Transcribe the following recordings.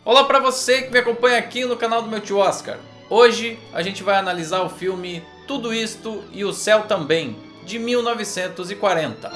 Olá para você que me acompanha aqui no canal do meu tio Oscar. Hoje a gente vai analisar o filme Tudo Isto e o Céu Também, de 1940.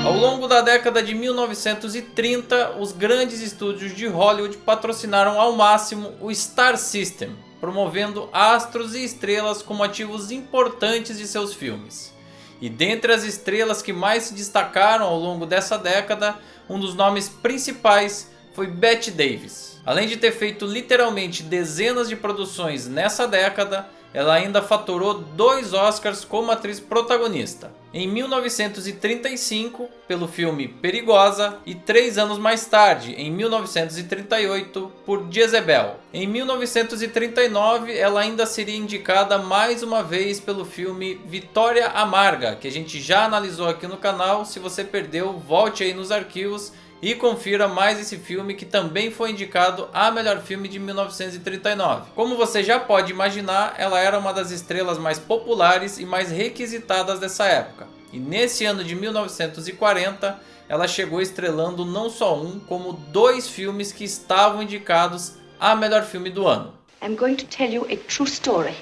Ao longo da década de 1930, os grandes estúdios de Hollywood patrocinaram ao máximo o Star System, promovendo astros e estrelas como ativos importantes de seus filmes. E dentre as estrelas que mais se destacaram ao longo dessa década, um dos nomes principais foi Bette Davis. Além de ter feito literalmente dezenas de produções nessa década, ela ainda faturou 2 Oscars como atriz protagonista. Em 1935, pelo filme Perigosa, e 3 anos mais tarde, em 1938, por Jezebel. Em 1939, ela ainda seria indicada mais uma vez pelo filme Vitória Amarga, que a gente já analisou aqui no canal. Se você perdeu, volte aí nos arquivos e confira mais esse filme, que também foi indicado a melhor filme de 1939. Como você já pode imaginar, ela era uma das estrelas mais populares e mais requisitadas dessa época. E nesse ano de 1940, ela chegou estrelando não só um, como 2 filmes que estavam indicados a melhor filme do ano. I'm going to tell you a true story.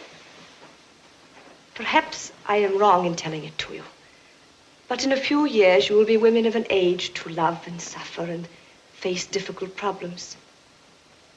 Perhaps I am wrong in telling it to you. But in a few years, you will be women of an age to love and suffer and face difficult problems.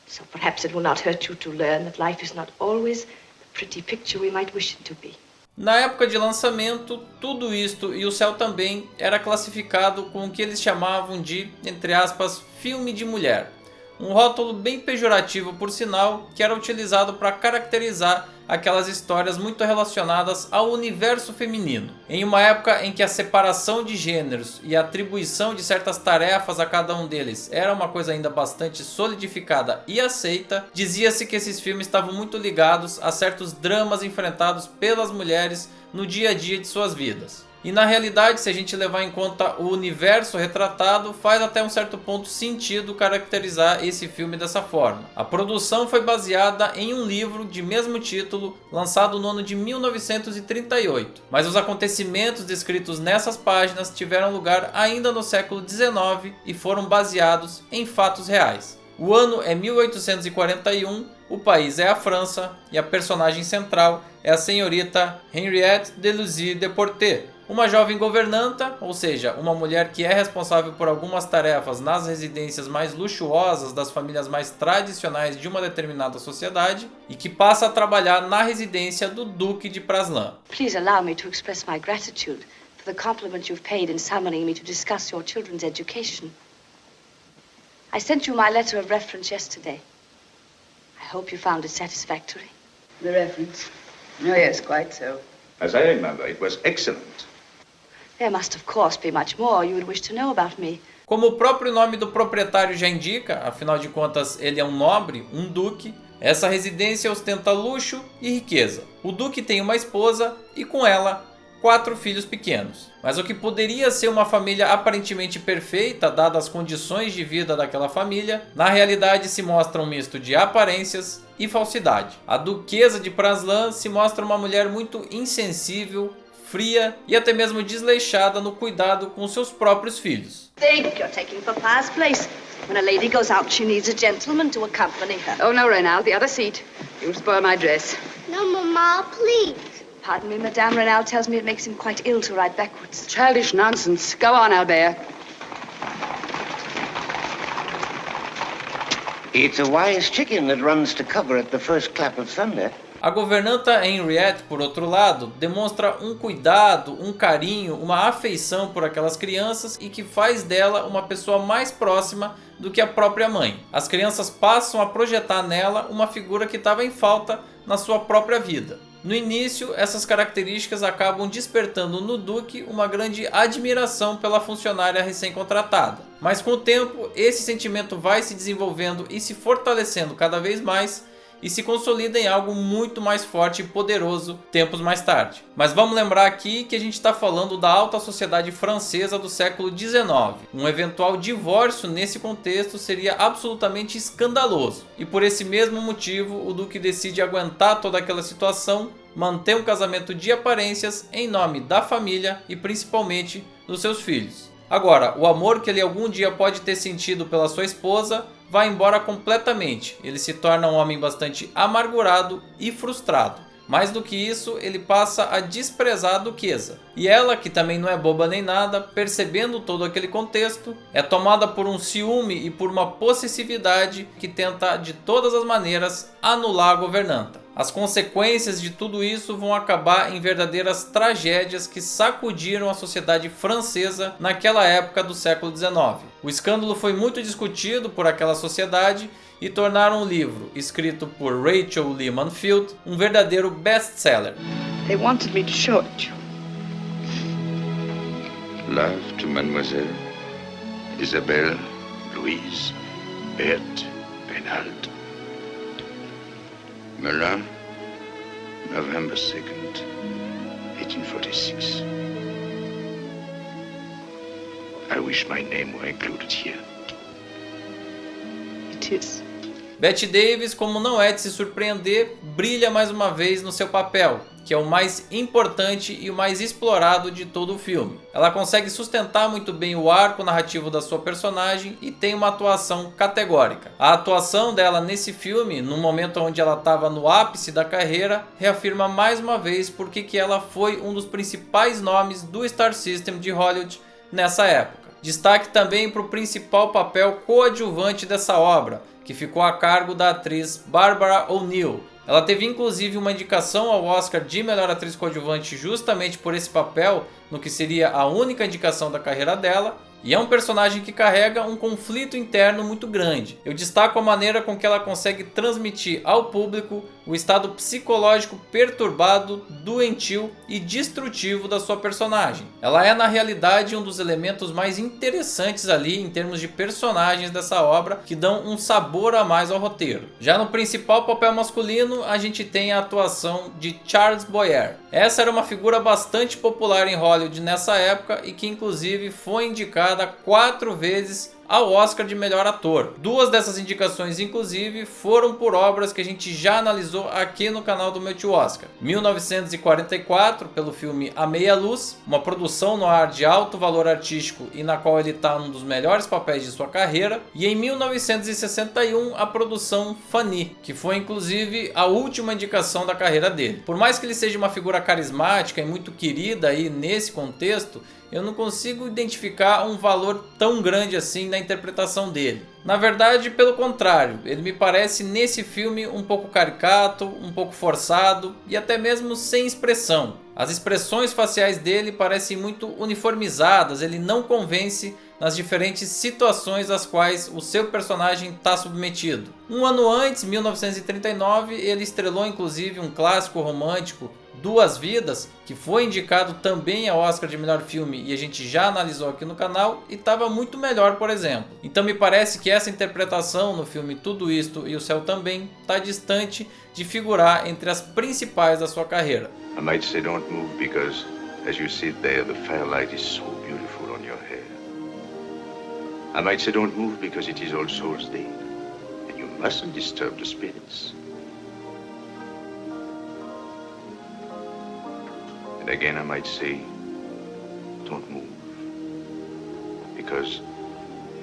So perhaps it will not hurt you to learn that life is not always the pretty picture we might wish it to be. Na época de lançamento, Tudo Isto e o Céu Também era classificado com o que eles chamavam de, entre aspas, filme de mulher. Um rótulo bem pejorativo, por sinal, que era utilizado para caracterizar aquelas histórias muito relacionadas ao universo feminino. Em uma época em que a separação de gêneros e a atribuição de certas tarefas a cada um deles era uma coisa ainda bastante solidificada e aceita, dizia-se que esses filmes estavam muito ligados a certos dramas enfrentados pelas mulheres no dia a dia de suas vidas. E na realidade, se a gente levar em conta o universo retratado, faz até um certo ponto sentido caracterizar esse filme dessa forma. A produção foi baseada em um livro de mesmo título, lançado no ano de 1938. Mas os acontecimentos descritos nessas páginas tiveram lugar ainda no século XIX e foram baseados em fatos reais. O ano é 1841, o país é a França e a personagem central é a senhorita Henriette Deluzy de Portet, uma jovem governanta, ou seja, uma mulher que é responsável por algumas tarefas nas residências mais luxuosas das famílias mais tradicionais de uma determinada sociedade, e que passa a trabalhar na residência do Duque de Praslin. Please allow me to express my gratitude for the compliment you've paid in summoning me to discuss your children's education. I sent you my letter of reference yesterday. I hope you found it satisfactory. The reference? Oh, yes, quite so. As I remember, it was excellent. There must, of course, be much more you would wish to know about me. Como o próprio nome do proprietário já indica, afinal de contas ele é um nobre, um duque, essa residência ostenta luxo e riqueza. O duque tem uma esposa e com ela 4 filhos pequenos. Mas o que poderia ser uma família aparentemente perfeita, dadas as condições de vida daquela família, na realidade se mostra um misto de aparências e falsidade. A duquesa de Praslin se mostra uma mulher muito insensível, fria e até mesmo desleixada no cuidado com seus próprios filhos. Think you're taking Papa's place. When a lady goes out, she needs a gentleman to accompany her. Oh, no, Reynald, the other seat. You'll spoil my dress. No, Mama, please. Pardon me, Madame Renal tells me it makes him quite ill to ride backwards. Childish nonsense. Go on, Albert. It's a wise chicken that runs to cover at the first clap of thunder. A governanta Henriette, por outro lado, demonstra um cuidado, um carinho, uma afeição por aquelas crianças e que faz dela uma pessoa mais próxima do que a própria mãe. As crianças passam a projetar nela uma figura que estava em falta na sua própria vida. No início, essas características acabam despertando no Duque uma grande admiração pela funcionária recém-contratada. Mas com o tempo, esse sentimento vai se desenvolvendo e se fortalecendo cada vez mais, e se consolida em algo muito mais forte e poderoso tempos mais tarde. Mas vamos lembrar aqui que a gente está falando da alta sociedade francesa do século XIX. Um eventual divórcio nesse contexto seria absolutamente escandaloso. E por esse mesmo motivo, o Duque decide aguentar toda aquela situação, manter um casamento de aparências em nome da família e principalmente dos seus filhos. Agora, o amor que ele algum dia pode ter sentido pela sua esposa vai embora completamente. Ele se torna um homem bastante amargurado e frustrado. Mais do que isso, ele passa a desprezar a duquesa. E ela, que também não é boba nem nada, percebendo todo aquele contexto, é tomada por um ciúme e por uma possessividade que tenta de todas as maneiras anular a governanta. As consequências de tudo isso vão acabar em verdadeiras tragédias que sacudiram a sociedade francesa naquela época do século XIX. O escândalo foi muito discutido por aquela sociedade e tornaram o livro, escrito por Rachel Lee Manfield, um verdadeiro best-seller. They wanted me to show it to you. Love to Mademoiselle Isabelle Louise Berthe Reynald. Melun, November 2nd, 1846. I wish my name were included here. It is. Bette Davis, como não é de se surpreender, brilha mais uma vez no seu papel, que é o mais importante e o mais explorado de todo o filme. Ela consegue sustentar muito bem o arco narrativo da sua personagem e tem uma atuação categórica. A atuação dela nesse filme, no momento onde ela estava no ápice da carreira, reafirma mais uma vez porque que ela foi um dos principais nomes do Star System de Hollywood nessa época. Destaque também para o principal papel coadjuvante dessa obra, que ficou a cargo da atriz Barbara O'Neill. Ela teve inclusive uma indicação ao Oscar de melhor atriz coadjuvante justamente por esse papel, no que seria a única indicação da carreira dela, e é um personagem que carrega um conflito interno muito grande. Eu destaco a maneira com que ela consegue transmitir ao público o estado psicológico perturbado, doentio e destrutivo da sua personagem. Ela é na realidade um dos elementos mais interessantes ali em termos de personagens dessa obra, que dão um sabor a mais ao roteiro. Já no principal papel masculino, a gente tem a atuação de Charles Boyer. Essa era uma figura bastante popular em Hollywood nessa época e que inclusive foi indicada 4 vezes ao Oscar de melhor ator. 2 dessas indicações inclusive foram por obras que a gente já analisou aqui no canal do Meu Tio Oscar. 1944 pelo filme A Meia Luz, uma produção no ar de alto valor artístico e na qual ele está num dos melhores papéis de sua carreira, e em 1961 a produção Fanny, que foi inclusive a última indicação da carreira dele. Por mais que ele seja uma figura carismática e muito querida aí nesse contexto, eu não consigo identificar um valor tão grande assim na interpretação dele. Na verdade, pelo contrário, ele me parece nesse filme um pouco caricato, um pouco forçado e até mesmo sem expressão. As expressões faciais dele parecem muito uniformizadas, ele não convence nas diferentes situações às quais o seu personagem está submetido. Um ano antes, 1939, ele estrelou inclusive um clássico romântico, Duas Vidas, que foi indicado também ao Oscar de melhor filme e a gente já analisou aqui no canal e estava muito melhor, por exemplo. Então me parece que essa interpretação no filme Tudo Isto e o Céu Também está distante de figurar entre as principais da sua carreira. I might say don't move because, as you see there, the firelight is so beautiful on your hair. I might say don't move because it is All Souls Day, and you mustn't disturb the spirits. And again I might say, don't move, because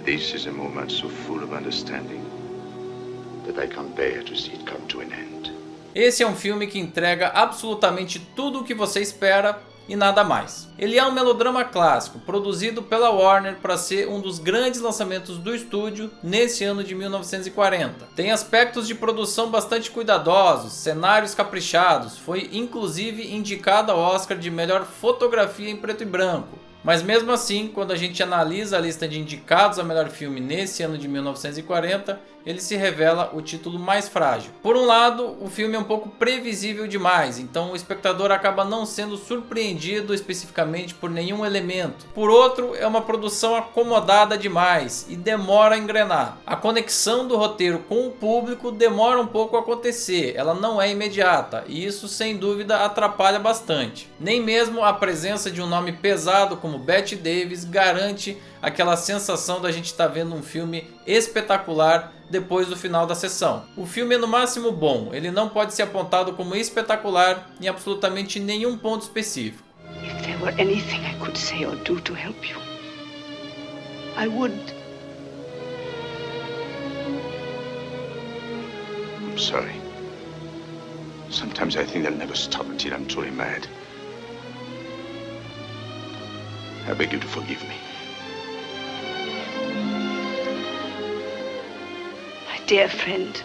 this is a moment so full of understanding that I can't bear to see it come to an end. Esse é um filme que entrega absolutamente tudo o que você espera e nada mais. Ele é um melodrama clássico, produzido pela Warner para ser um dos grandes lançamentos do estúdio nesse ano de 1940. Tem aspectos de produção bastante cuidadosos, cenários caprichados, foi inclusive indicado ao Oscar de melhor fotografia em preto e branco. Mas mesmo assim, quando a gente analisa a lista de indicados a melhor filme nesse ano de 1940, ele se revela o título mais frágil. Por um lado, o filme é um pouco previsível demais, então o espectador acaba não sendo surpreendido especificamente por nenhum elemento. Por outro, é uma produção acomodada demais e demora a engrenar. A conexão do roteiro com o público demora um pouco a acontecer, ela não é imediata, e isso sem dúvida atrapalha bastante. Nem mesmo a presença de um nome pesado como Bette Davis garante aquela sensação da gente estar vendo um filme espetacular depois do final da sessão. O filme é no máximo bom, ele não pode ser apontado como espetacular em absolutamente nenhum ponto específico. If there were anything I could say or do to help you, I would. I'm sorry. Sometimes I think they'll never stop until I'm truly mad. I beg you to forgive me. My dear friend,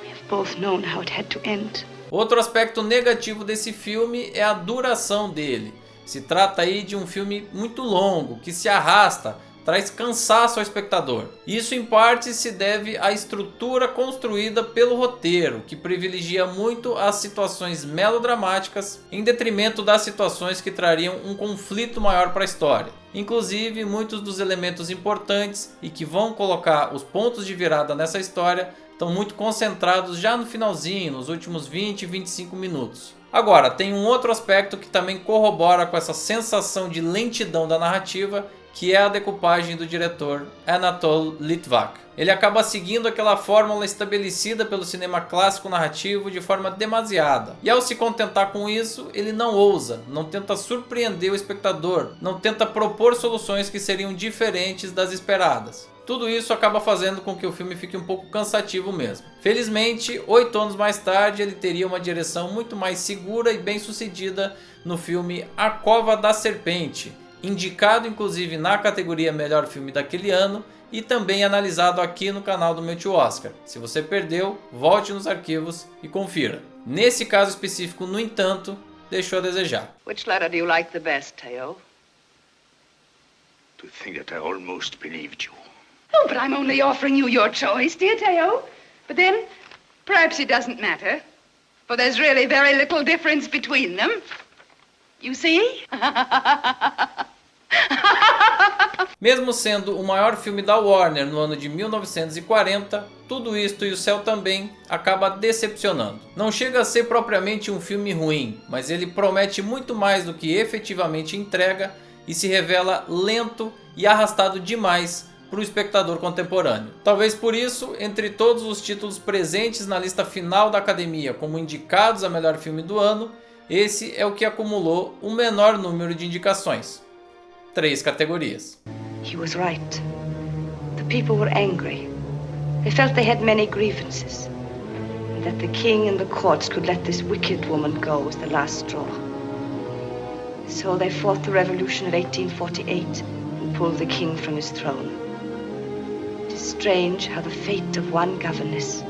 we have both known how it had to end. Outro aspecto negativo desse filme é a duração dele. Se trata aí de um filme muito longo, que se arrasta, traz cansaço ao espectador. Isso em parte se deve à estrutura construída pelo roteiro, que privilegia muito as situações melodramáticas em detrimento das situações que trariam um conflito maior para a história. Inclusive, muitos dos elementos importantes e que vão colocar os pontos de virada nessa história estão muito concentrados já no finalzinho, nos últimos 20 e 25 minutos. Agora, tem um outro aspecto que também corrobora com essa sensação de lentidão da narrativa, que é a decupagem do diretor Anatol Litvak. Ele acaba seguindo aquela fórmula estabelecida pelo cinema clássico narrativo de forma demasiada. E ao se contentar com isso, ele não ousa, não tenta surpreender o espectador, não tenta propor soluções que seriam diferentes das esperadas. Tudo isso acaba fazendo com que o filme fique um pouco cansativo mesmo. Felizmente, 8 anos mais tarde, ele teria uma direção muito mais segura e bem sucedida no filme A Cova da Serpente, indicado inclusive na categoria Melhor Filme daquele ano e também analisado aqui no canal do Meu Tio Oscar. Se você perdeu, volte nos arquivos e confira. Nesse caso específico, no entanto, deixou a desejar. Which letter do you like the best, Teo? To think that I almost believed you. Oh, but I'm only offering you your choice, dear Teo. But then, perhaps it doesn't matter, for there's really very little difference between them. You see? Mesmo sendo o maior filme da Warner no ano de 1940, Tudo Isto e o Céu também acaba decepcionando. Não chega a ser propriamente um filme ruim, mas ele promete muito mais do que efetivamente entrega e se revela lento e arrastado demais para o espectador contemporâneo. Talvez por isso, entre todos os títulos presentes na lista final da Academia como indicados a melhor filme do ano, esse é o que acumulou o menor número de indicações. 3 categorias. He was right. The people were angry. They felt they had many grievances, and that the king and the courts could let this wicked woman go was the last straw. So they fought the revolution of 1848 and pulled the king from his throne. It is strange how the fate of one governess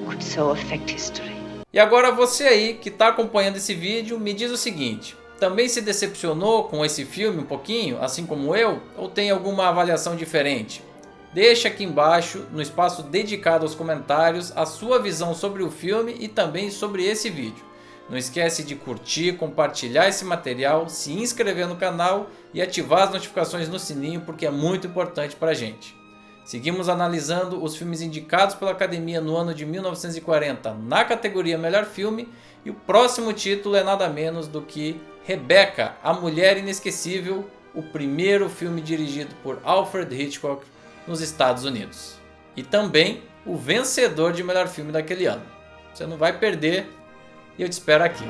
could so affect history. E agora você aí que está acompanhando esse vídeo, me diz o seguinte: também se decepcionou com esse filme um pouquinho, assim como eu, ou tem alguma avaliação diferente? Deixa aqui embaixo, no espaço dedicado aos comentários, a sua visão sobre o filme e também sobre esse vídeo. Não esquece de curtir, compartilhar esse material, se inscrever no canal e ativar as notificações no sininho, porque é muito importante para a gente. Seguimos analisando os filmes indicados pela Academia no ano de 1940 na categoria Melhor Filme, e o próximo título é nada menos do que Rebecca, a Mulher Inesquecível, o primeiro filme dirigido por Alfred Hitchcock nos Estados Unidos. E também o vencedor de melhor filme daquele ano. Você não vai perder e eu te espero aqui.